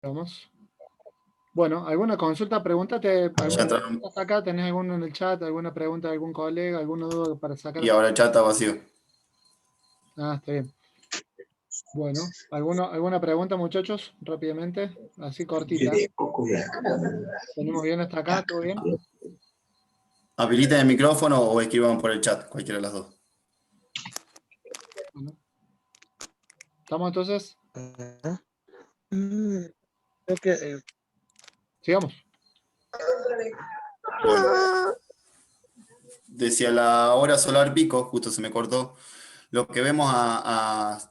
Vamos. Bueno, ¿alguna consulta, pregúntate? Ya ¿Alguna entraron. pregunta acá? ¿Tenés alguno en el chat? ¿Alguna pregunta de algún colega? ¿Alguna duda para Y sacar? ahora el chat está vacío. Ah, está bien. Bueno, ¿alguna pregunta, muchachos? Rápidamente, así cortita. ¿Tenemos bien hasta acá? ¿Todo bien? Habiliten el micrófono o escriban por el chat, cualquiera de las dos. Bueno, ¿estamos entonces? Ajá. Creo que Sigamos. Bueno, decía la hora solar pico, justo se me cortó. Lo que vemos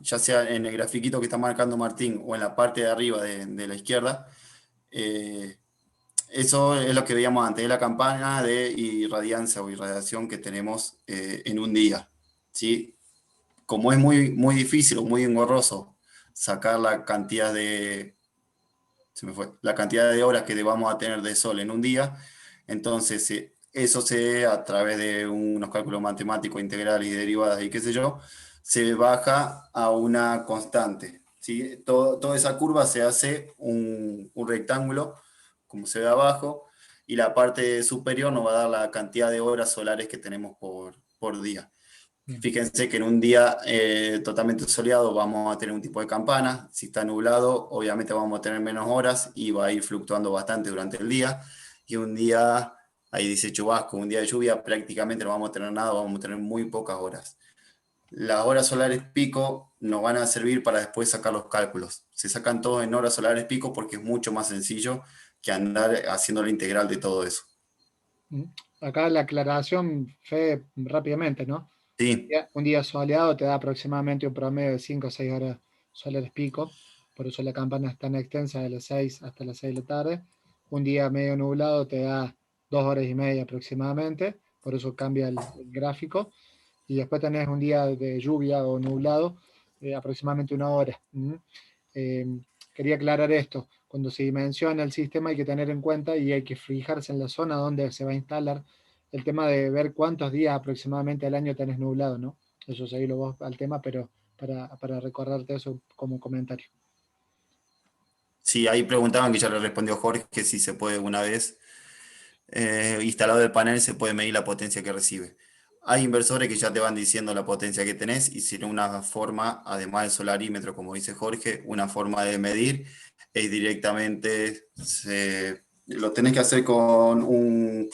ya sea en el grafiquito que está marcando Martín o en la parte de arriba de la izquierda, eh, eso es lo que veíamos antes, de la campana de irradiancia o irradiación que tenemos en un día. ¿Sí? Como es muy difícil o muy engorroso sacar la cantidad de horas que vamos a tener de sol en un día, entonces eso a través de unos cálculos matemáticos integrales y derivadas y qué sé yo, se baja a una constante. ¿Sí? Toda esa curva se hace un rectángulo, como se ve abajo, y la parte superior nos va a dar la cantidad de horas solares que tenemos por día. Bien. Fíjense que en un día totalmente soleado vamos a tener un tipo de campana. Si está nublado, obviamente vamos a tener menos horas y va a ir fluctuando bastante durante el día. Y un día, ahí dice chubasco, un día de lluvia prácticamente no vamos a tener nada, vamos a tener muy pocas horas. Las horas solares pico nos van a servir para después sacar los cálculos. Se sacan todos en horas solares pico porque es mucho más sencillo que andar haciendo la integral de todo eso. Mm. Acá la aclaración, Fede, rápidamente, ¿no? Sí, Un día soleado te da aproximadamente un promedio de 5 o 6 horas solares pico, por eso la campana es tan extensa de las 6 hasta las 6 de la tarde. Un día medio nublado te da 2 horas y media aproximadamente, por eso cambia el gráfico. Y después tenés un día de lluvia o nublado, aproximadamente 1 hora. Eh, Quería aclarar esto. Cuando se dimensiona el sistema hay que tener en cuenta y hay que fijarse en la zona donde se va a instalar el tema de ver cuántos días aproximadamente al año tenés nublado, ¿no? Eso seguilo vos al tema, pero para recordarte eso como comentario. sí, ahí preguntaban que ya le respondió Jorge que si se puede una vez instalado el panel se puede medir la potencia que recibe. Hay inversores que ya te van diciendo la potencia que tenés y si no una forma, además del solarímetro, como dice Jorge, una forma de medir es directamente, lo tenés que hacer con un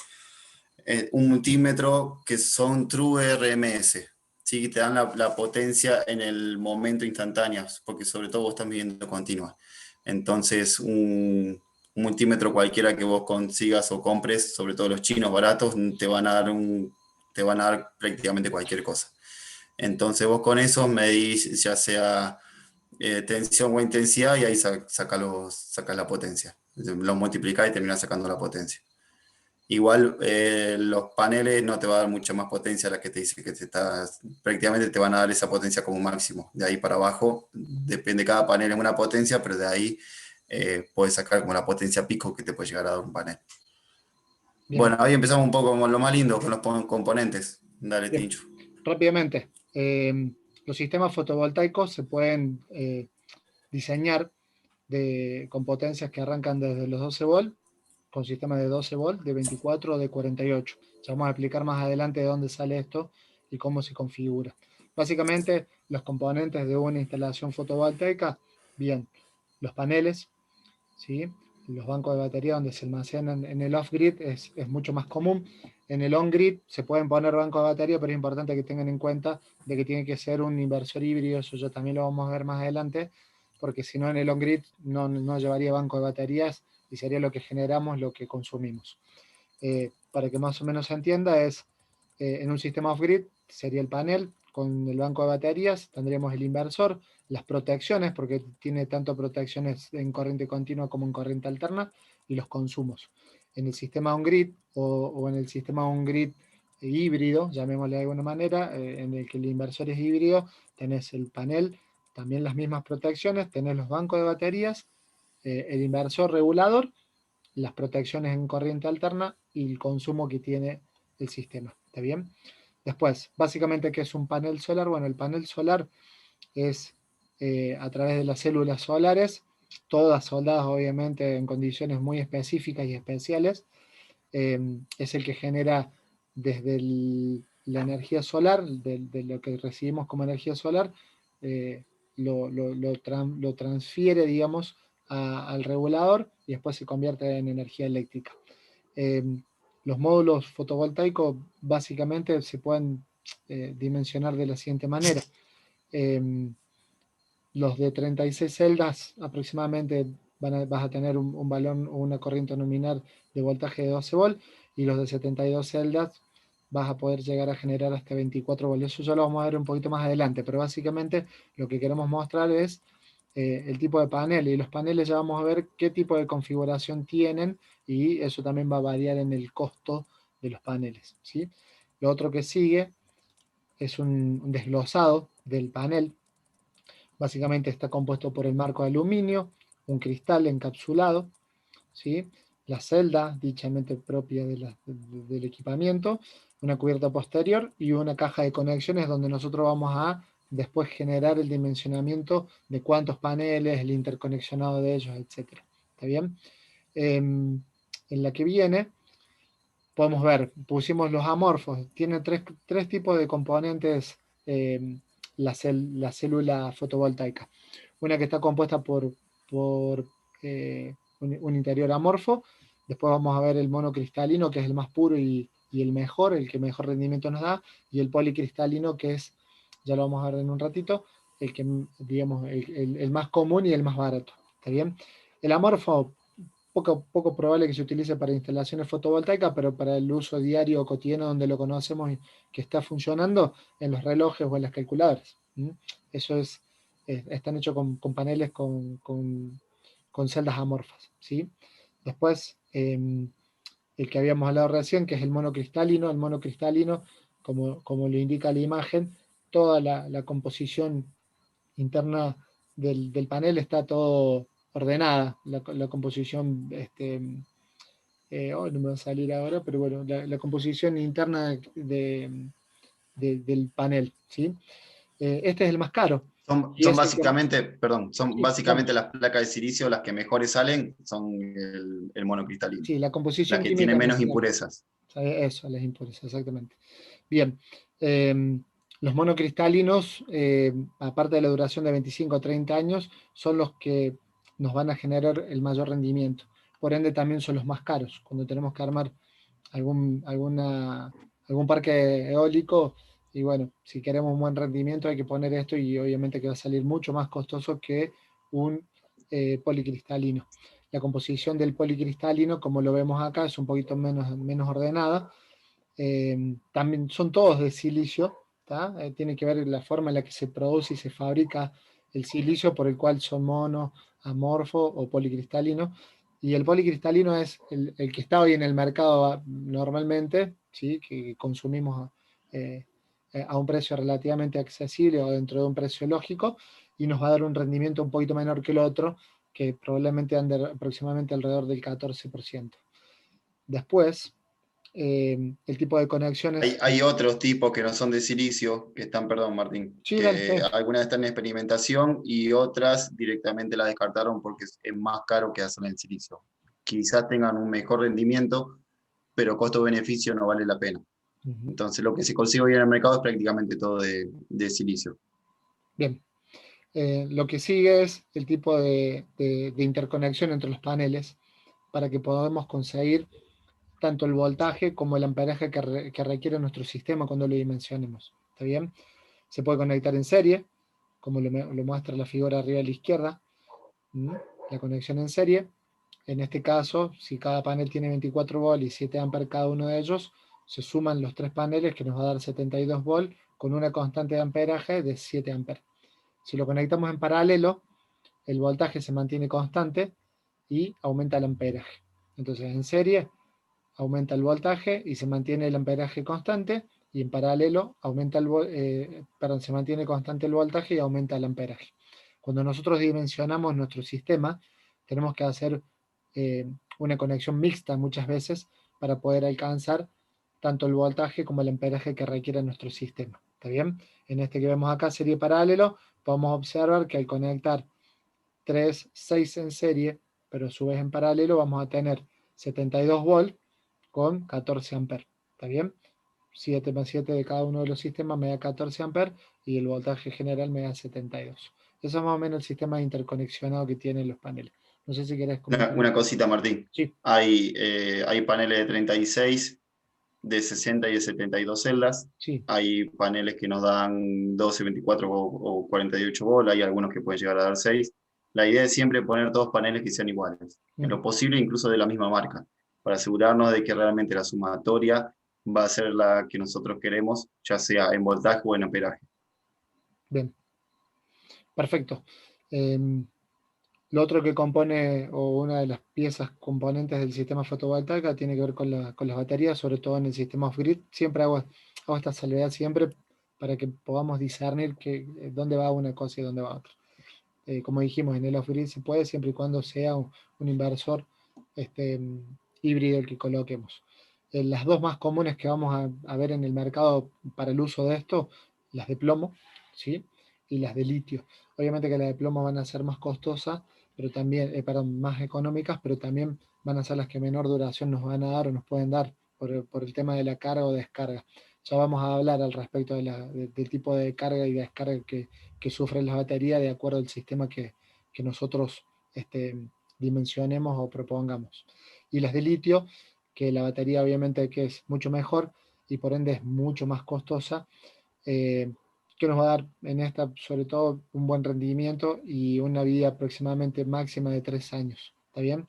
multímetro que son True RMS. Sí, te dan la potencia en el momento instantáneo, porque sobre todo vos estás midiendo continua. Entonces, un multímetro cualquiera que vos consigas o compres, sobre todo los chinos baratos, te van a dar prácticamente cualquier cosa. Entonces vos con eso medís ya sea tensión o intensidad y ahí sacas la potencia. Los multiplicás y terminás sacando la potencia. Igual los paneles no te va a dar mucha más potencia a la que te dice que prácticamente te van a dar esa potencia como máximo. De ahí para abajo, depende cada panel en una potencia, pero de ahí puedes sacar como la potencia pico que te puede llegar a dar un panel. Bien, Bueno, ahí empezamos un poco con lo más lindo, con los componentes. Dale, bien. Tincho. Rápidamente, los sistemas fotovoltaicos se pueden diseñar con potencias que arrancan desde los 12 volt, con sistemas de 12 volt, de 24 o de 48. Ya vamos a explicar más adelante de dónde sale esto y cómo se configura. Básicamente, los componentes de una instalación fotovoltaica, bien, los paneles, ¿sí? Los bancos de batería donde se almacenan en el off-grid es mucho más común. En el on-grid se pueden poner bancos de batería, pero es importante que tengan en cuenta de que tiene que ser un inversor híbrido, eso ya también lo vamos a ver más adelante, porque si no en el on-grid no llevaría banco de baterías y sería lo que generamos, lo que consumimos. Para que más o menos se entienda, en un sistema off-grid sería el panel con el banco de baterías, tendríamos el inversor, las protecciones, porque tiene tanto protecciones en corriente continua como en corriente alterna, y los consumos. En el sistema on-grid o en el sistema on-grid híbrido, llamémosle de alguna manera, en el que el inversor es híbrido, tenés el panel, también las mismas protecciones, tenés los bancos de baterías, el inversor regulador, las protecciones en corriente alterna y el consumo que tiene el sistema. ¿Está bien? Después, básicamente, ¿qué es un panel solar? Bueno, el panel solar es a través de las células solares, todas soldadas obviamente en condiciones muy específicas y especiales. Es el que genera desde la energía solar, de lo que recibimos como energía solar, lo transfiere, digamos, al regulador y después se convierte en energía eléctrica. Eh, los módulos fotovoltaicos básicamente se pueden dimensionar de la siguiente manera. Los de 36 celdas aproximadamente vas a tener un valor o una corriente nominal de voltaje de 12 volt, y los de 72 celdas vas a poder llegar a generar hasta 24 voltios. Eso ya lo vamos a ver un poquito más adelante, pero básicamente lo que queremos mostrar es el tipo de panel, y los paneles ya vamos a ver qué tipo de configuración tienen, y eso también va a variar en el costo de los paneles, ¿sí? Lo otro que sigue es un desglosado del panel. Básicamente está compuesto por el marco de aluminio, un cristal encapsulado, ¿sí? La celda, dichamente propia del equipamiento, una cubierta posterior y una caja de conexiones donde nosotros vamos a después generar el dimensionamiento de cuántos paneles, el interconexionado de ellos, etc. ¿Está bien? En la que viene, podemos ver, pusimos los amorfos, tiene tres tipos de componentes la célula fotovoltaica. Una que está compuesta por un interior amorfo, después vamos a ver el monocristalino, que es el más puro y el mejor, el que mejor rendimiento nos da, y el policristalino, que es, ya lo vamos a ver en un ratito, el que, digamos, el más común y el más barato. ¿Está bien? El amorfo, poco probable que se utilice para instalaciones fotovoltaicas, pero para el uso diario o cotidiano donde lo conocemos y que está funcionando, en los relojes o en las calculadoras. Eso están hechos con paneles con celdas amorfas, ¿sí? Después, el que habíamos hablado recién, que es el monocristalino, como lo indica la imagen, toda la composición interna del panel está todo ordenada, la composición, no me va a salir ahora, pero bueno, la composición interna del panel, ¿sí? Este es el más caro. Y Son es el que, básicamente, perdón, son sí, básicamente las placas de silicio las que mejores salen, son el monocristalino, sí, la las composición que tienen química menos nuclear. impurezas. Eso, las impurezas, exactamente. Bien, los monocristalinos, aparte de la duración de 25 a 30 años, son los que nos van a generar el mayor rendimiento. Por ende, también son los más caros. Cuando tenemos que armar algún parque eólico, y bueno, si queremos un buen rendimiento hay que poner esto, y obviamente que va a salir mucho más costoso que un policristalino. La composición del policristalino, como lo vemos acá, es un poquito menos ordenada. También son todos de silicio, tiene que ver la forma en la que se produce y se fabrica el silicio, por el cual son mono, amorfo o policristalino. Y el policristalino es el que está hoy en el mercado normalmente, ¿sí? Que consumimos eh, a un precio relativamente accesible o dentro de un precio lógico, y nos va a dar un rendimiento un poquito menor que el otro, que probablemente ande aproximadamente alrededor del 14%. Después, el tipo de conexiones. Hay otros tipos que no son de silicio, que están, perdón Martín, Sí, dale, que algunas están en experimentación y otras directamente las descartaron porque es más caro que hacer en silicio. Quizás tengan un mejor rendimiento, pero costo-beneficio no vale la pena. uh-huh. Entonces lo que se consigue hoy en el mercado es prácticamente todo de silicio. Bien. Lo que sigue es el tipo de interconexión entre los paneles, para que podamos conseguir tanto el voltaje como el amperaje que requiere nuestro sistema cuando lo dimensionemos. ¿Está bien? Se puede conectar en serie, como lo muestra la figura arriba a la izquierda. La conexión en serie. En este caso, si cada panel tiene 24 volt y 7 amperes cada uno de ellos, se suman los tres paneles, que nos va a dar 72 volt con una constante de amperaje de 7 amperes. Si lo conectamos en paralelo, el voltaje se mantiene constante y aumenta el amperaje. Entonces, en serie aumenta el voltaje y se mantiene el amperaje constante, y en paralelo se mantiene constante el voltaje y aumenta el amperaje. Cuando nosotros dimensionamos nuestro sistema, tenemos que hacer una conexión mixta muchas veces para poder alcanzar tanto el voltaje como el amperaje que requiere nuestro sistema. ¿Está bien? En este que vemos acá, serie paralelo, podemos observar que al conectar 3, 6 en serie, pero a su vez en paralelo vamos a tener 72 volts con 14 amperes. ¿Está bien? 7 más 7 de cada uno de los sistemas me da 14 amperes y el voltaje general me da 72. Eso es más o menos el sistema interconexionado que tienen los paneles. No sé si querés comentar. Una cosita, Martín. Sí. Hay paneles de 36, de 60 y de 72 celdas. Sí. Hay paneles que nos dan 12, 24 o 48 bolas, hay algunos que pueden llegar a dar 6. La idea es siempre poner todos paneles que sean iguales, en lo posible incluso de la misma marca, para asegurarnos de que realmente la sumatoria va a ser la que nosotros queremos, ya sea en voltaje o en amperaje. Bien. Perfecto. Lo otro que compone, o una de las piezas componentes del sistema fotovoltaico, tiene que ver con las baterías, sobre todo en el sistema off-grid. Siempre hago esta salvedad siempre para que podamos discernir dónde va una cosa y dónde va otra. Como dijimos, en el off-grid se puede siempre y cuando sea un inversor híbrido el que coloquemos. Las dos más comunes que vamos a ver en el mercado para el uso de esto, las de plomo, ¿sí? Y las de litio. Obviamente que las de plomo van a ser más costosas, pero también, más económicas, pero también van a ser las que menor duración nos van a dar o nos pueden dar por el tema de la carga o descarga. Ya vamos a hablar al respecto del tipo de carga y descarga que sufren las baterías de acuerdo al sistema que nosotros dimensionemos o propongamos. Y las de litio, que la batería obviamente que es mucho mejor y por ende es mucho más costosa, que nos va a dar en esta sobre todo un buen rendimiento y una vida aproximadamente máxima de 3 años. ¿Está bien?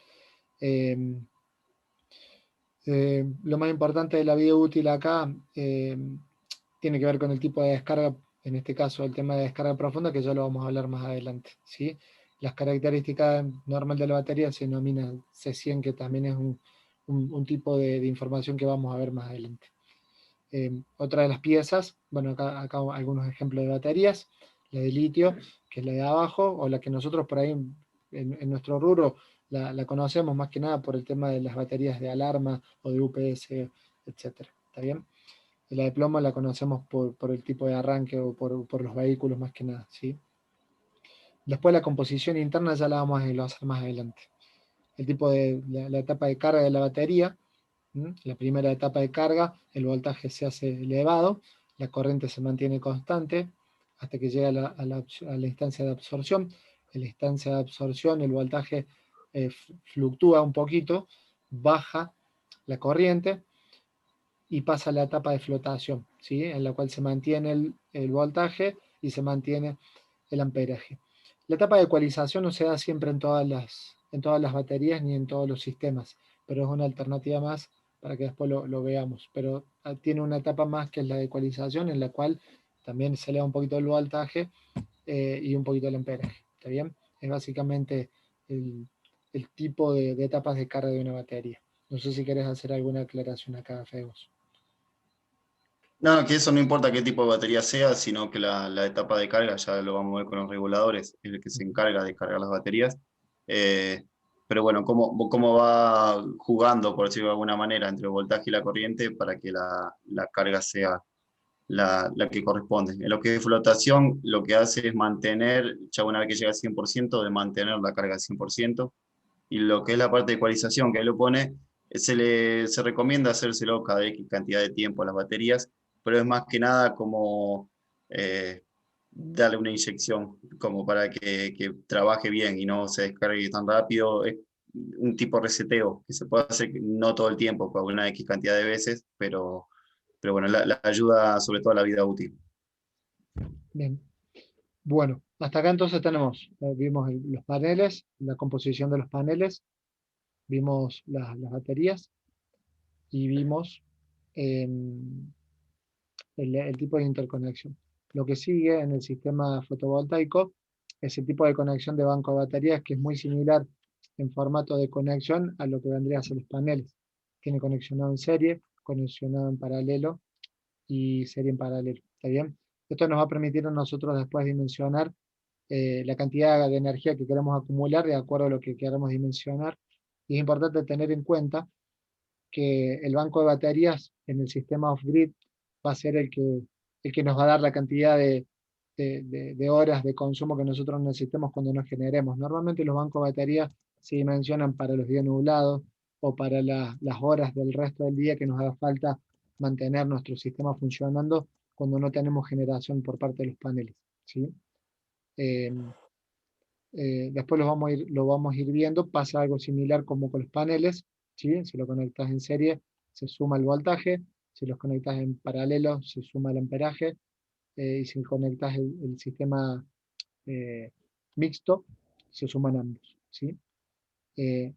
Lo más importante de la vida útil acá tiene que ver con el tipo de descarga, en este caso el tema de descarga profunda, que ya lo vamos a hablar más adelante, ¿sí? Las características normales de la batería se denomina C100, que también es un tipo de información que vamos a ver más adelante. Otra de las piezas, bueno, acá algunos ejemplos de baterías, la de litio, que es la de abajo, o la que nosotros por ahí en nuestro rubro la conocemos más que nada por el tema de las baterías de alarma o de UPS, etcétera. ¿Está bien? La de plomo la conocemos por el tipo de arranque o por los vehículos más que nada, ¿sí? Después la composición interna ya la vamos a desglosar más adelante. El tipo de la etapa de carga de la batería, la primera etapa de carga, el voltaje se hace elevado, la corriente se mantiene constante hasta que llega a la instancia de absorción. En la instancia de absorción el voltaje fluctúa un poquito, baja la corriente y pasa a la etapa de flotación, ¿sí? En la cual se mantiene el voltaje y se mantiene el amperaje. La etapa de ecualización no se da siempre en todas las baterías ni en todos los sistemas, pero es una alternativa más para que después lo veamos. Pero tiene una etapa más que es la de ecualización, en la cual también se eleva un poquito el voltaje y un poquito el amperaje. ¿Está bien? Es básicamente el tipo de etapas de carga de una batería. No sé si querés hacer alguna aclaración acá, Febos. No, que eso no importa qué tipo de batería sea, sino que la etapa de carga, ya lo vamos a ver con los reguladores, es el que se encarga de cargar las baterías. Pero bueno, cómo va jugando, por decirlo de alguna manera, entre el voltaje y la corriente para que la carga sea la que corresponde. En lo que es flotación, lo que hace es mantener, ya una vez que llega al 100%, de mantener la carga al 100%. Y lo que es la parte de ecualización, que ahí lo pone, se recomienda hacérselo cada X cantidad de tiempo a las baterías, pero es más que nada como darle una inyección, como para que trabaje bien y no se descargue tan rápido. Es un tipo de reseteo que se puede hacer no todo el tiempo, para una X cantidad de veces, pero bueno, la ayuda sobre todo a la vida útil. Bien. Bueno, hasta acá entonces vimos los paneles, la composición de los paneles, vimos las baterías y vimos el tipo de interconexión. Lo que sigue en el sistema fotovoltaico es el tipo de conexión de banco de baterías, que es muy similar en formato de conexión a lo que vendría a ser los paneles. Tiene conexionado en serie, conexionado en paralelo y serie en paralelo. ¿Está bien? Esto nos va a permitir a nosotros después dimensionar la cantidad de energía que queremos acumular de acuerdo a lo que queramos dimensionar. Y es importante tener en cuenta que el banco de baterías en el sistema off-grid va a ser el que nos va a dar la cantidad de horas de consumo que nosotros necesitemos cuando nos generemos. Normalmente los bancos de batería se dimensionan para los días nublados o para las horas del resto del día que nos haga falta mantener nuestro sistema funcionando cuando no tenemos generación por parte de los paneles, ¿sí? Eh, Después lo vamos a ir viendo, pasa algo similar como con los paneles, ¿sí? Si lo conectas en serie, se suma el voltaje, si los conectas en paralelo, se suma el amperaje, y si conectas el sistema eh, mixto, se suman ambos, ¿sí? Eh,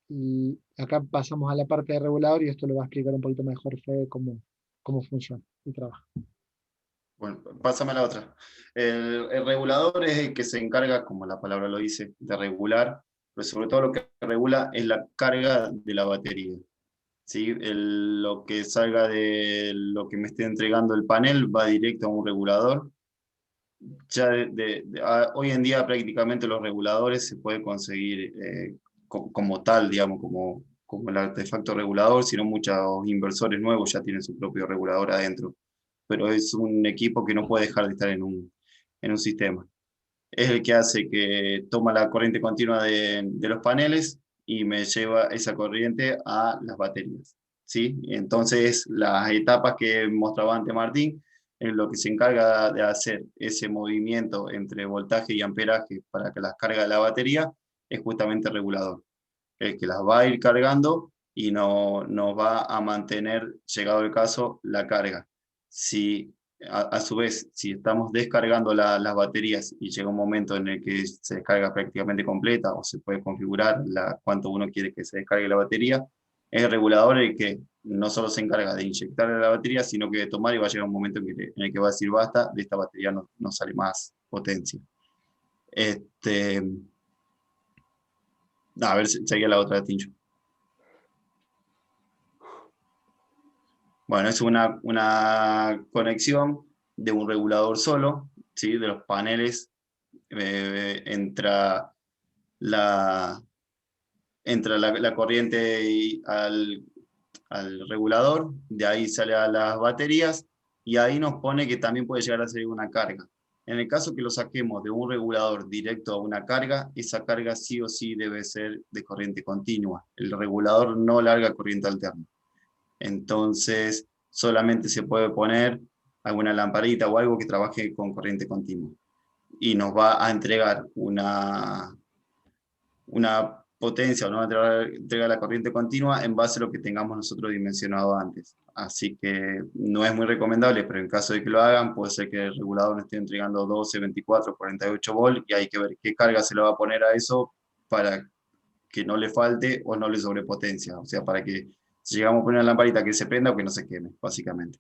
y acá pasamos a la parte de regulador y esto lo va a explicar un poquito mejor Fede cómo funciona y trabaja. Bueno, pásame a la otra. El regulador es el que se encarga, como la palabra lo dice, de regular, pero sobre todo lo que regula es la carga de la batería. ¿Sí? Lo que salga de lo que me esté entregando el panel va directo a un regulador. Ya hoy en día prácticamente los reguladores se pueden conseguir como tal, digamos, como el artefacto regulador, sino muchos inversores nuevos ya tienen su propio regulador adentro. Pero es un equipo que no puede dejar de estar en un sistema. Es el que hace que toma la corriente continua de los paneles y me lleva esa corriente a las baterías, ¿sí? Entonces, las etapas que mostraba antes Martín, en lo que se encarga de hacer ese movimiento entre voltaje y amperaje para que las cargas de la batería, es justamente el regulador, el que las va a ir cargando y nos va a mantener, llegado el caso, la carga. Si a su vez, si estamos descargando las baterías y llega un momento en el que se descarga prácticamente completa o se puede configurar cuánto uno quiere que se descargue la batería, es el regulador el que no solo se encarga de inyectar la batería, sino que de tomar, y va a llegar un momento en el que va a decir basta, de esta batería no sale más potencia. A ver, seguía la otra de Tincho. Bueno, es una conexión de un regulador solo, ¿sí? De los paneles, entra la corriente al regulador, de ahí sale a las baterías, y ahí nos pone que también puede llegar a ser una carga. En el caso que lo saquemos de un regulador directo a una carga, esa carga sí o sí debe ser de corriente continua. El regulador no larga corriente alterna. Entonces, solamente se puede poner alguna lamparita o algo que trabaje con corriente continua. Y nos va a entregar una potencia, o nos va a entregar la corriente continua en base a lo que tengamos nosotros dimensionado antes. Así que no es muy recomendable, pero en caso de que lo hagan, puede ser que el regulador nos esté entregando 12, 24, 48 volts, y hay que ver qué carga se le va a poner a eso para que no le falte o no le sobrepotencia. O sea, para que si llegamos a poner una lamparita que se prenda o que no se queme, básicamente.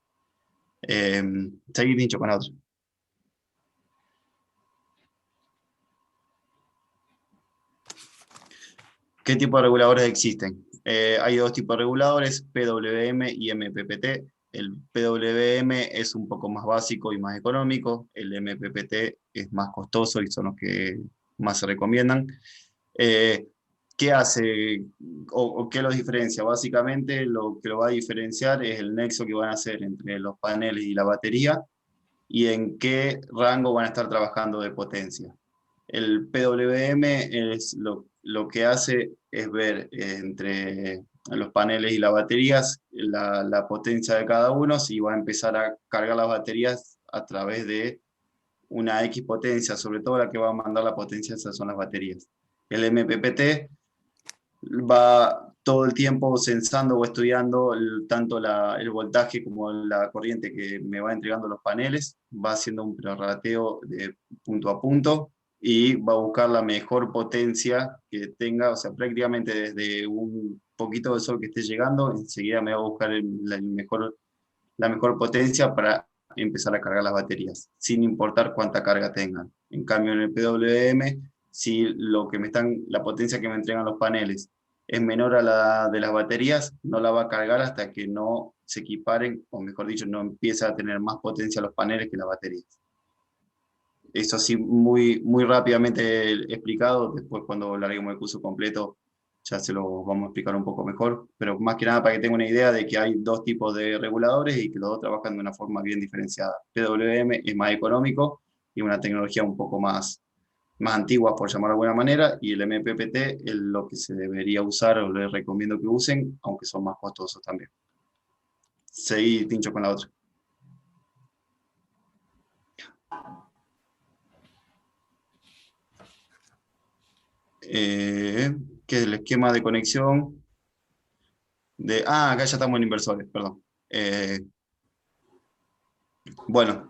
Seguir dicho con otro. ¿Qué tipo de reguladores existen? Hay dos tipos de reguladores, PWM y MPPT. El PWM es un poco más básico y más económico, el MPPT es más costoso y son los que más se recomiendan. ¿Qué hace o qué los diferencia? Básicamente lo que lo va a diferenciar es el nexo que van a hacer entre los paneles y la batería y en qué rango van a estar trabajando de potencia. El PWM es lo que hace es ver entre los paneles y las baterías la potencia de cada uno, si va a empezar a cargar las baterías a través de una X potencia, sobre todo la que va a mandar la potencia, esas son las baterías. El MPPT va todo el tiempo censando o estudiando tanto el voltaje como la corriente que me va entregando los paneles, va haciendo un prorrateo de punto a punto y va a buscar la mejor potencia que tenga, o sea, prácticamente desde un poquito de sol que esté llegando, enseguida me va a buscar la mejor potencia para empezar a cargar las baterías, sin importar cuánta carga tengan. En cambio, en el PWM, si la potencia que me entregan los paneles es menor a la de las baterías, no la va a cargar hasta que no se equiparen, o mejor dicho, no empieza a tener más potencia los paneles que las baterías. Eso así muy, muy rápidamente explicado, después cuando larguemos el curso completo ya se lo vamos a explicar un poco mejor, pero más que nada para que tengan una idea de que hay dos tipos de reguladores y que los dos trabajan de una forma bien diferenciada. PWM es más económico, y una tecnología un poco más antigua, por llamarlo de alguna manera, y el MPPT es lo que se debería usar o les recomiendo que usen, aunque son más costosos también. Seguí, Tincho, con la otra. Que es el esquema de conexión acá ya estamos en inversores, perdón. Bueno,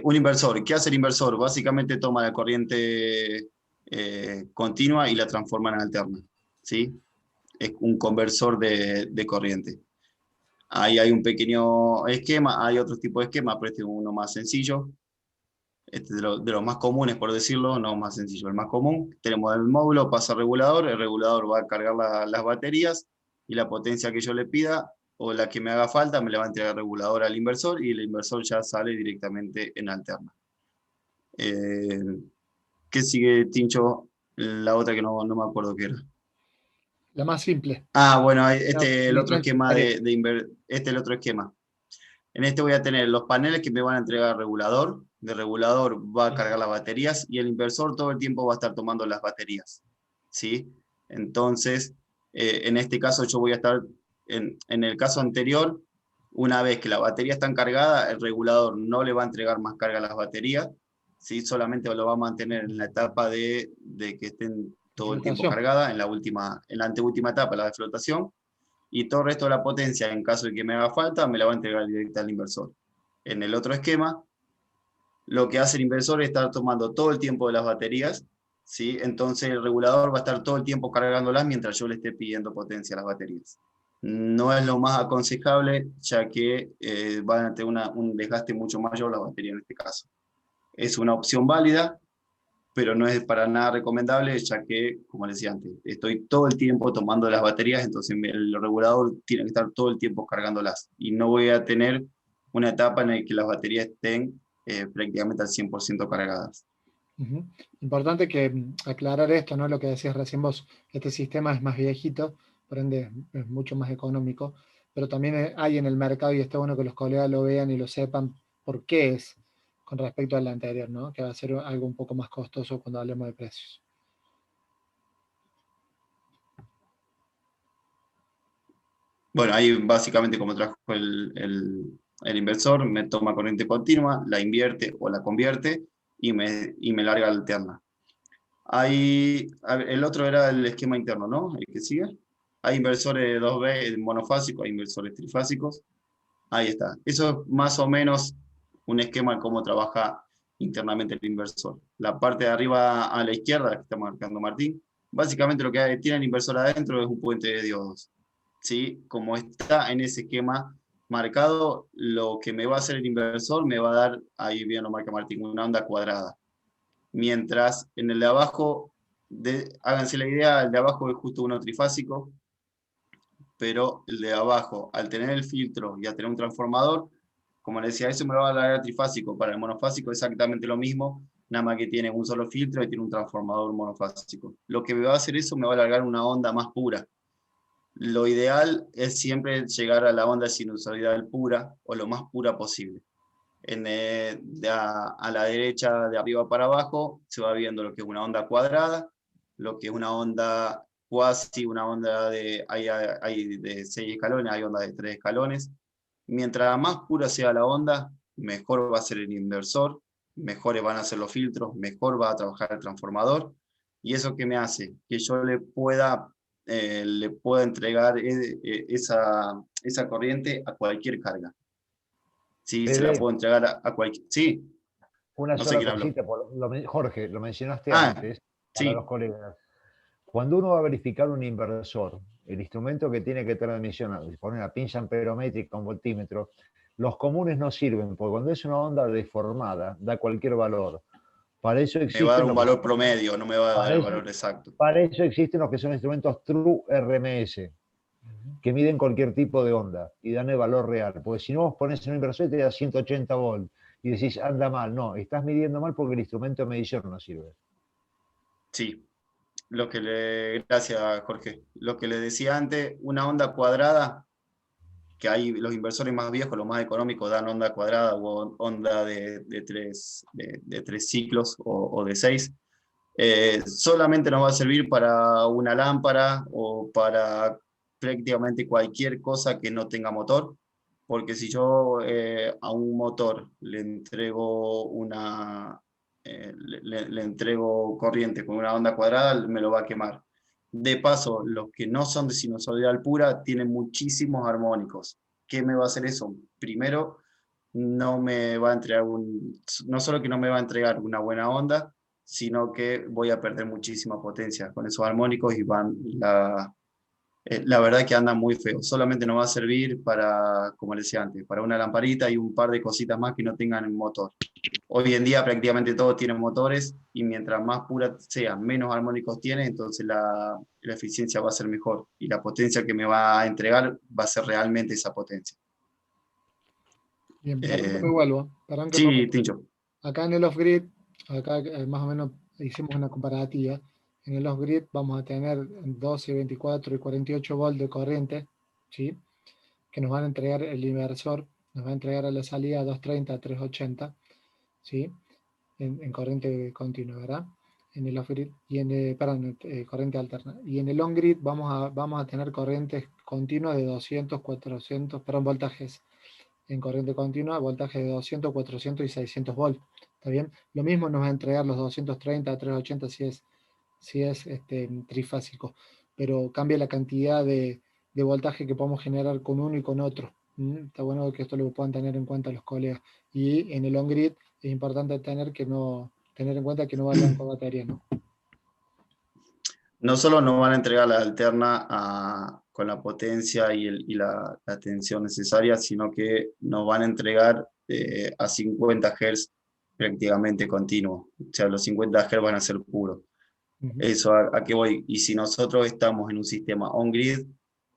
un inversor. ¿Qué hace el inversor? Básicamente toma la corriente continua y la transforma en alterna, ¿sí? Es un conversor de corriente. Ahí hay un pequeño esquema, hay otro tipo de esquema, pero este es uno más sencillo. Este es de los más comunes, por decirlo, no más sencillo, el más común. Tenemos el módulo, pasa al regulador, el regulador va a cargar las baterías y la potencia que yo le pida o la que me haga falta me la va a entregar el regulador al inversor y el inversor ya sale directamente en alterna. ¿Qué sigue, Tincho? La otra que no me acuerdo qué era. La más simple. Bueno, La el otro esquema diferencia. el otro esquema. En este voy a tener los paneles que me van a entregar el regulador. El regulador va a cargar las baterías y el inversor todo el tiempo va a estar tomando las baterías, ¿sí? Entonces, en este caso yo voy a estar, en el caso anterior, una vez que la batería está cargada, el regulador no le va a entregar más carga a las baterías, ¿sí? Solamente lo va a mantener en la etapa de que estén todo el tiempo Flotación. cargadas, en la anteúltima etapa, la de flotación, y todo el resto de la potencia, en caso de que me haga falta, me la va a entregar directa al inversor. En el otro esquema, lo que hace el inversor es estar tomando todo el tiempo de las baterías, ¿sí? Entonces el regulador va a estar todo el tiempo cargándolas mientras yo le esté pidiendo potencia a las baterías. No es lo más aconsejable, ya que van a tener un desgaste mucho mayor la batería en este caso. Es una opción válida, pero no es para nada recomendable, ya que, como les decía antes, estoy todo el tiempo tomando las baterías, entonces el regulador tiene que estar todo el tiempo cargándolas, y no voy a tener una etapa en la que las baterías estén prácticamente al 100% cargadas. Importante que aclarar esto, ¿no? Lo que decías recién vos, este sistema es más viejito, por ende es mucho más económico, pero también hay en el mercado y está bueno que los colegas lo vean y lo sepan por qué es con respecto al anterior, ¿no? Que va a ser algo un poco más costoso cuando hablemos de precios. Bueno, ahí básicamente como trabajo el inversor, me toma corriente continua, la invierte o la convierte y me larga alterna. El otro era el esquema interno, ¿no? El que sigue. Hay inversores 2B monofásicos, hay inversores trifásicos. Ahí está. Eso es más o menos un esquema de cómo trabaja internamente el inversor. La parte de arriba a la izquierda, que está marcando Martín, básicamente lo que tiene el inversor adentro es un puente de diodos. ¿Sí? Como está en ese esquema marcado, lo que me va a hacer el inversor me va a dar, ahí bien lo marca Martín, una onda cuadrada. Mientras en el de abajo, háganse la idea, el de abajo es justo uno trifásico, pero el de abajo, al tener el filtro y al tener un transformador, como les decía, eso me va a dar trifásico. Para el monofásico exactamente lo mismo, nada más que tiene un solo filtro y tiene un transformador monofásico. Lo que me va a hacer eso me va a alargar una onda más pura. Lo ideal es siempre llegar a la onda sinusoidal pura o lo más pura posible. A la derecha, de arriba para abajo, se va viendo lo que es una onda cuadrada, lo que es una onda cuasi, una onda hay de 6 escalones, hay ondas de 3 escalones. Mientras más pura sea la onda, mejor va a ser el inversor, mejores van a ser los filtros, mejor va a trabajar el transformador. ¿Y eso qué me hace? Que yo le pueda entregar esa corriente a cualquier carga. Sí, se la Fede, puedo entregar a cualquier... Sí, una no sé sola quién habló. cosita, Jorge, lo mencionaste Ah, antes para los sí, colegas. Cuando uno va a verificar un inversor, el instrumento que tiene que tener emisión, poner una pinza amperométrica, un voltímetro, los comunes no sirven, porque cuando es una onda deformada, da cualquier valor. Para eso me va a dar existen un los que valor son, promedio, no me va a dar para el eso, valor exacto. para eso existen los que son instrumentos True RMS, que miden cualquier tipo de onda y dan el valor real. Porque si no vos pones en un inversor y te da 180 volts y decís anda mal, no, estás midiendo mal porque el instrumento de medición no sirve. Sí, gracias Jorge. Lo que le decía antes, una onda cuadrada que hay los inversores más viejos, los más económicos, dan onda cuadrada o onda de tres ciclos o de 6. Solamente nos va a servir para una lámpara o para prácticamente cualquier cosa que no tenga motor, porque si yo a un motor le entrego le entrego corriente con una onda cuadrada, me lo va a quemar. De paso, los que no son de sinusoidal pura tienen muchísimos armónicos. ¿Qué me va a hacer eso? Primero, no me va a entregar no solo que no me va a entregar una buena onda, sino que voy a perder muchísima potencia con esos armónicos y la verdad que anda muy feo. Solamente nos va a servir para, como les decía antes, para una lamparita y un par de cositas más que no tengan motor. Hoy en día prácticamente todos tienen motores y mientras más pura sea, menos armónicos tiene, entonces la eficiencia va a ser mejor y la potencia que me va a entregar va a ser realmente esa potencia. Bien, perdón que me vuelvo. Perdón que Sí, Tincho. acá en el off-grid, acá más o menos hicimos una comparativa. En el off-grid vamos a tener 12, 24 y 48 volts de corriente, ¿sí? Que nos van a entregar el inversor, nos va a entregar a la salida 230 a 380, ¿sí? En corriente continua, ¿verdad? En el off-grid, y corriente alterna. Y en el on-grid vamos a tener corrientes continuas de 200, 400, voltajes en corriente continua, voltaje de 200, 400 y 600 volts. ¿Está bien? Lo mismo nos va a entregar los 230 a 380 si es trifásico, pero cambia la cantidad de voltaje que podemos generar con uno y con otro. Está bueno que esto lo puedan tener en cuenta los colegas. Y en el on-grid es importante tener en cuenta que no vayan con batería, ¿no? No solo nos van a entregar la alterna con la potencia y la tensión necesaria, sino que nos van a entregar a 50 Hz prácticamente continuo. O sea, los 50 Hz van a ser puros. Eso a qué voy. Y si nosotros estamos en un sistema on-grid,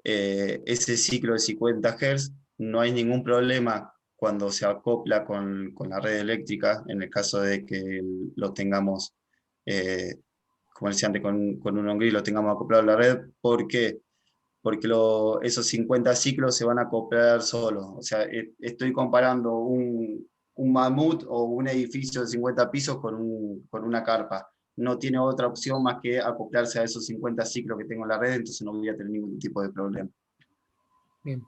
ese ciclo de 50 Hz no hay ningún problema cuando se acopla con la red eléctrica, en el caso de que lo tengamos, como decía antes, con un on-grid lo tengamos acoplado a la red. ¿Por qué? Porque esos 50 ciclos se van a acoplar solos. O sea, estoy comparando un mamut o un edificio de 50 pisos con una carpa. No tiene otra opción más que acoplarse a esos 50 ciclos que tengo en la red, entonces no voy a tener ningún tipo de problema. Bien.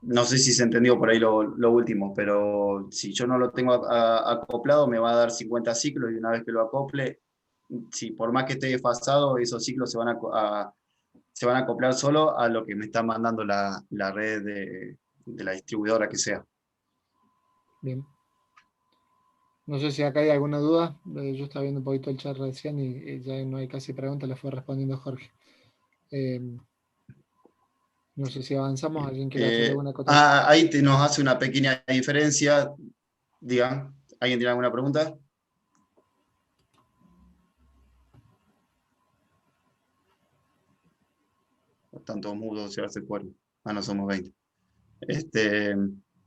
No sé si se entendió por ahí lo último, pero si yo no lo tengo acoplado, me va a dar 50 ciclos y una vez que lo acople, si por más que esté desfasado, esos ciclos se van a acoplar solo a lo que me está mandando la red de la distribuidora que sea. Bien. No sé si acá hay alguna duda. Yo estaba viendo un poquito el chat recién y ya no hay casi preguntas, le fue respondiendo Jorge. No sé si avanzamos, ¿alguien quiere hacer alguna acotación? Ahí nos hace una pequeña diferencia. Digan, ¿alguien tiene alguna pregunta? Están todos mudos, se fueron. No somos 20.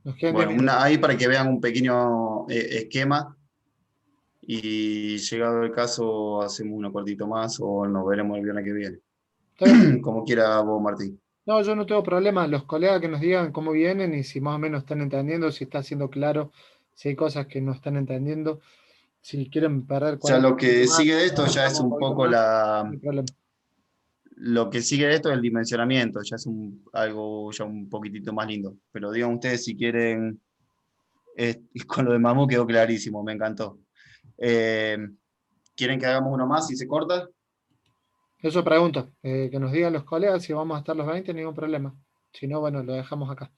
Nos quedan 10 Bueno, minutos. ahí para que vean un pequeño esquema y llegado el caso hacemos uno cortito más o nos veremos el viernes que viene. ¿Está bien? Como quiera vos, Martín. No, yo no tengo problema. Los colegas que nos digan cómo vienen y si más o menos están entendiendo, si está siendo claro, si hay cosas que no están entendiendo, si quieren perder O sea, 40 lo minutos que más, sigue de esto ya es avanzamos un un poquito poco más, no hay problema. lo que sigue de esto es el dimensionamiento, ya es algo ya un poquitito más lindo. Pero digan ustedes si quieren, con lo de Mamú quedó clarísimo, me encantó. ¿Quieren que hagamos uno más si se corta? Eso pregunto, que nos digan los colegas si vamos a estar los 20, ningún problema. Si no, bueno, lo dejamos acá,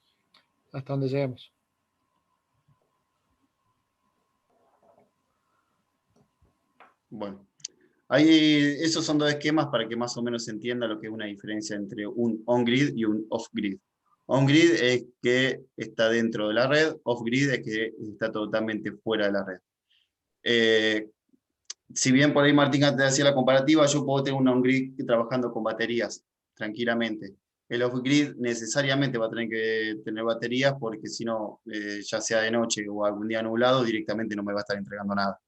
hasta donde lleguemos. Bueno, ahí esos son dos esquemas para que más o menos se entienda lo que es una diferencia entre un on-grid y un off-grid. On-grid es que está dentro de la red, off-grid es que está totalmente fuera de la red. Si bien por ahí Martín antes hacía la comparativa, yo puedo tener un on-grid trabajando con baterías, tranquilamente. El off-grid necesariamente va a tener que tener baterías porque si no, ya sea de noche o algún día nublado, directamente no me va a estar entregando nada.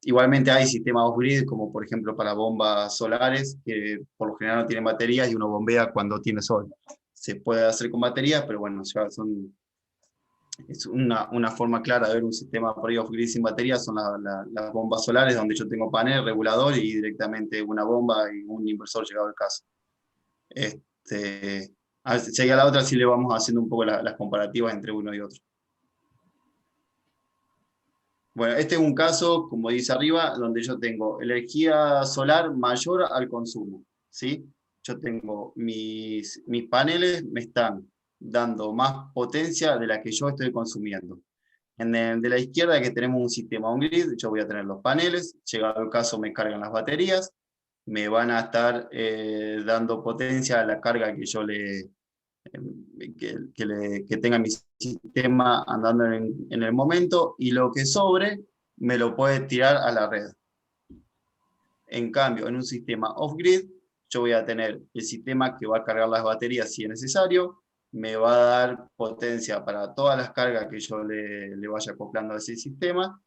Igualmente hay sistemas off-grid, como por ejemplo para bombas solares, que por lo general no tienen baterías y uno bombea cuando tiene sol. Se puede hacer con baterías, pero bueno, ya es una forma clara de ver un sistema por ahí off-grid sin baterías, son las bombas solares, donde yo tengo panel, regulador y directamente una bomba y un inversor llegado al caso. A ver, si a la otra sí le vamos haciendo un poco las comparativas entre uno y otro. Bueno, este es un caso, como dice arriba, donde yo tengo energía solar mayor al consumo, ¿sí? Yo tengo mis paneles, me están dando más potencia de la que yo estoy consumiendo. En el de la izquierda, que tenemos un sistema on-grid, yo voy a tener los paneles, llegado el caso me cargan las baterías, me van a estar dando potencia a la carga que yo que tenga mi sistema andando en el momento, y lo que sobre me lo puede tirar a la red. En cambio, en un sistema off-grid, yo voy a tener el sistema que va a cargar las baterías si es necesario, me va a dar potencia para todas las cargas que yo le vaya acoplando a ese sistema,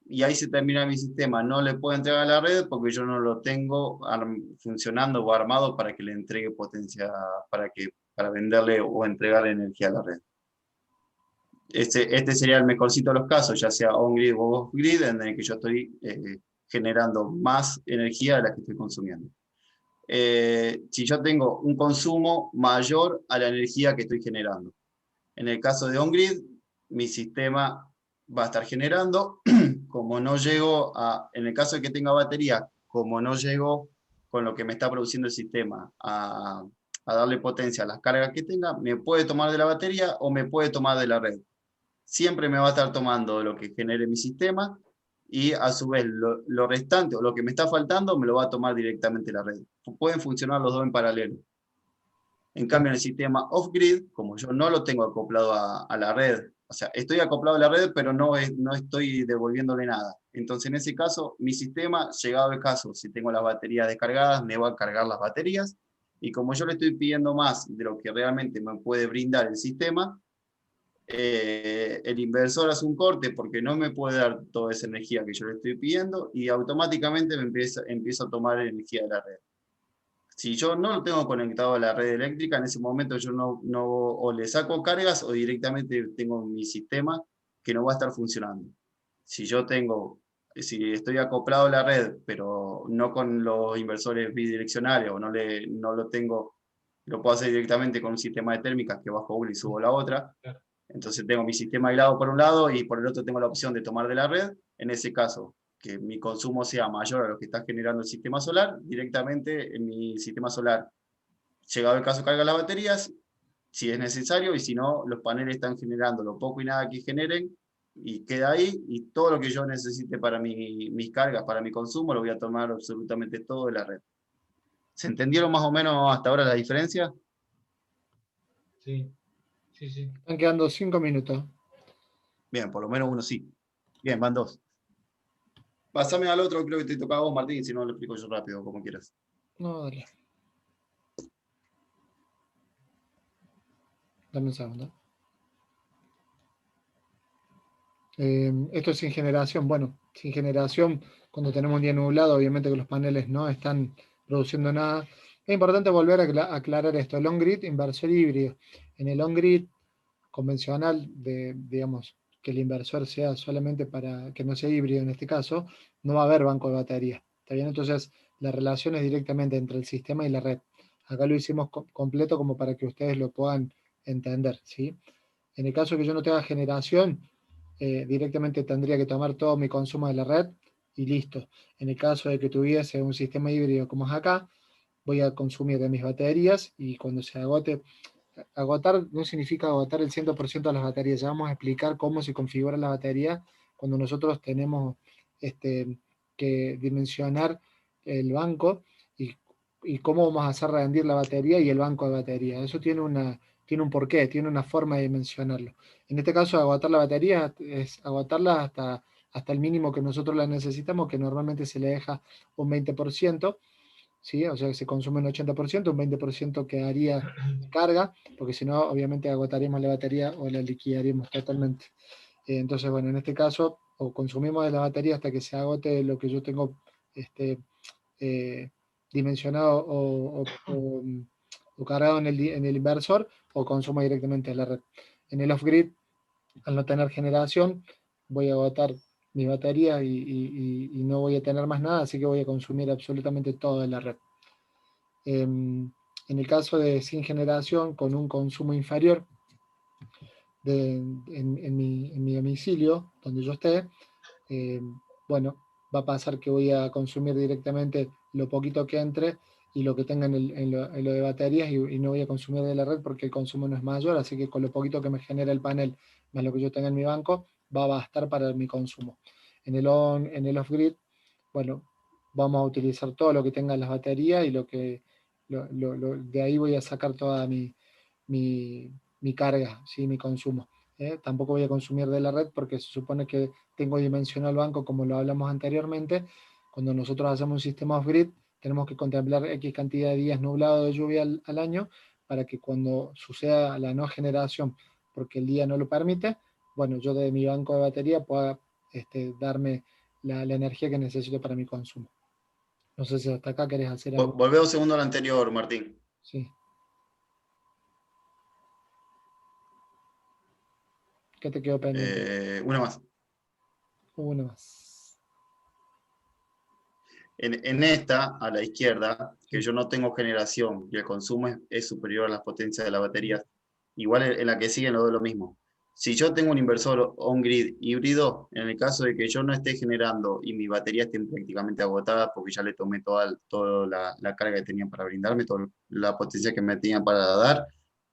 y ahí se termina mi sistema. No le puedo entregar a la red porque yo no lo tengo funcionando o armado para que le entregue potencia, para venderle o entregarle energía a la red. Este sería el mejorcito de los casos, ya sea on-grid o off-grid, en el que yo estoy generando más energía de la que estoy consumiendo. Si yo tengo un consumo mayor a la energía que estoy generando. En el caso de on-grid, mi sistema va a estar generando, como no llego en el caso de que tenga batería, como no llego con lo que me está produciendo el sistema a darle potencia a las cargas que tenga, me puede tomar de la batería o me puede tomar de la red. Siempre me va a estar tomando lo que genere mi sistema, y a su vez lo restante o lo que me está faltando me lo va a tomar directamente la red. Pueden funcionar los dos en paralelo. En cambio, en el sistema off-grid, como yo no lo tengo acoplado a la red, o sea, estoy acoplado a la red, pero no estoy devolviéndole nada. Entonces, en ese caso, mi sistema, llegado el caso, si tengo las baterías descargadas, me va a cargar las baterías, y como yo le estoy pidiendo más de lo que realmente me puede brindar el sistema, el inversor hace un corte porque no me puede dar toda esa energía que yo le estoy pidiendo, y automáticamente me empieza a tomar energía de la red. Si yo no lo tengo conectado a la red eléctrica, en ese momento yo o le saco cargas o directamente tengo mi sistema que no va a estar funcionando. Si estoy acoplado a la red, pero no con los inversores bidireccionales, o no lo tengo, lo puedo hacer directamente con un sistema de térmicas que bajo una y subo la otra. Entonces tengo mi sistema aislado por un lado y por el otro tengo la opción de tomar de la red. En ese caso, que mi consumo sea mayor a lo que está generando el sistema solar, directamente en mi sistema solar, llegado el caso, carga las baterías, si es necesario, y si no, los paneles están generando lo poco y nada que generen, y queda ahí, y todo lo que yo necesite para mis cargas, para mi consumo, lo voy a tomar absolutamente todo de la red. ¿Se entendieron más o menos hasta ahora la diferencia? Sí, sí, sí. Están quedando 5 minutos. Bien, por lo menos uno sí. Bien, van 2. Pásame al otro, creo que te toca a vos, Martín, si no lo explico yo rápido, como quieras. No, dale. Dame un segundo. Esto es sin generación. Bueno, sin generación, cuando tenemos un día nublado, obviamente que los paneles no están produciendo nada. Es importante volver a aclarar esto. El on-grid, inversor híbrido. En el on-grid convencional, digamos, que el inversor sea solamente para que no sea híbrido en este caso, no va a haber banco de batería. ¿Está bien? Entonces, la relación es directamente entre el sistema y la red. Acá lo hicimos completo como para que ustedes lo puedan entender, ¿sí? En el caso que yo no tenga generación, directamente tendría que tomar todo mi consumo de la red y listo. En el caso de que tuviese un sistema híbrido como es acá, voy a consumir de mis baterías, y cuando se agote, agotar no significa agotar el 100% de las baterías. Ya vamos a explicar cómo se configura la batería cuando nosotros tenemos que dimensionar el banco, y cómo vamos a hacer rendir la batería y el banco de batería. Eso tiene un porqué, tiene una forma de dimensionarlo. En este caso, agotar la batería es agotarla hasta el mínimo que nosotros la necesitamos, que normalmente se le deja un 20%, ¿sí? O sea que se consume un 80%, un 20% quedaría de carga, porque si no, obviamente agotaríamos la batería o la liquidaríamos totalmente. Entonces, bueno, en este caso, o consumimos de la batería hasta que se agote lo que yo tengo dimensionado o cargado en el inversor, o consumo directamente de la red. En el off-grid, al no tener generación, voy a agotar mi batería y no voy a tener más nada, así que voy a consumir absolutamente todo de la red. En el caso de sin generación, con un consumo inferior en mi domicilio, donde yo esté, bueno, va a pasar que voy a consumir directamente lo poquito que entre y lo que tenga en lo de baterías, y no voy a consumir de la red porque el consumo no es mayor, así que con lo poquito que me genera el panel más lo que yo tenga en mi banco, va a bastar para mi consumo. En el off-grid, bueno, vamos a utilizar todo lo que tenga las baterías, y de ahí voy a sacar toda mi carga, ¿sí? Mi consumo. Tampoco voy a consumir de la red porque se supone que tengo dimensionado el banco, como lo hablamos anteriormente. Cuando nosotros hacemos un sistema off-grid, tenemos que contemplar X cantidad de días nublados de lluvia al año, para que cuando suceda la no generación, porque el día no lo permite, bueno, yo de mi banco de batería pueda darme la energía que necesito para mi consumo. No sé si hasta acá querés hacer algo. Volvé un segundo al anterior, Martín. Sí. ¿Qué te quedó pendiente? Una más. Una más. En esta, a la izquierda, que Sí. yo no tengo generación y el consumo es superior a las potencias de la batería, igual en la que sigue lo mismo. Si yo tengo un inversor on-grid híbrido, en el caso de que yo no esté generando y mi batería esté prácticamente agotada porque ya le tomé toda la carga que tenían para brindarme, toda la potencia que me tenían para dar,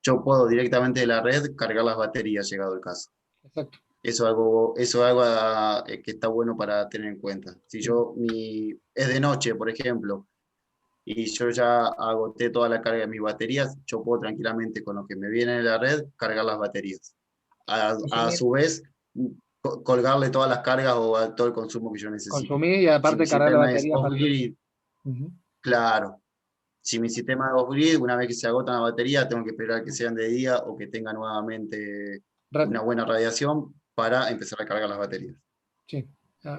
yo puedo directamente de la red cargar las baterías, llegado el caso. Exacto. Eso es algo que está bueno para tener en cuenta. Si es de noche, por ejemplo, y yo ya agoté toda la carga de mis baterías, yo puedo tranquilamente, con lo que me viene de la red, cargar las baterías. A su vez, colgarle todas las cargas o todo el consumo que yo necesite. Consumir y Si mi aparte cargar la sistema es batería para el off-grid, Ujú. claro. Si mi sistema es off-grid, una vez que se agota la batería, tengo que esperar que sean de día o que tenga nuevamente Red, una buena radiación para empezar a cargar las baterías. sí.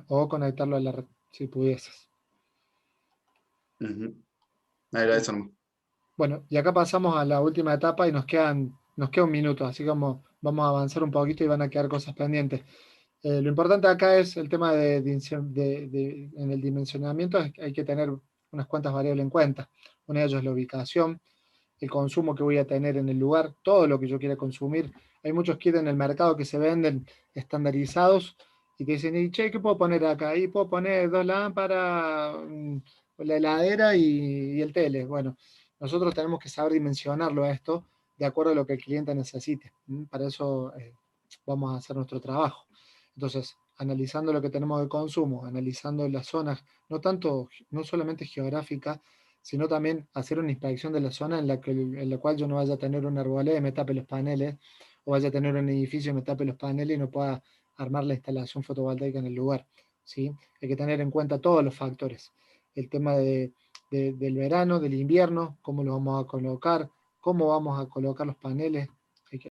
O conectarlo a la red, si pudieses. Era eso nomás. Bueno, y acá pasamos a la última etapa y nos queda un minuto, así como vamos a avanzar un poquito y van a quedar cosas pendientes. Lo importante acá es el tema en el dimensionamiento, es que hay que tener unas cuantas variables en cuenta. Una de ellas es la ubicación, el consumo que voy a tener en el lugar, todo lo que yo quiera consumir. Hay muchos kits en el mercado que se venden estandarizados y te dicen, y che, ¿qué puedo poner acá? Y puedo poner 2 lámparas, la heladera y el tele. Bueno, nosotros tenemos que saber dimensionarlo a esto de acuerdo a lo que el cliente necesite. Para eso vamos a hacer nuestro trabajo. Entonces, analizando lo que tenemos de consumo, analizando las zonas, no solamente geográficas, sino también hacer una inspección de la zona en la cual yo no vaya a tener una arboleda y me tape los paneles, o vaya a tener un edificio y me tape los paneles y no pueda armar la instalación fotovoltaica en el lugar, ¿sí? Hay que tener en cuenta todos los factores. El tema del verano, del invierno, cómo lo vamos a colocar, cómo vamos a colocar los paneles,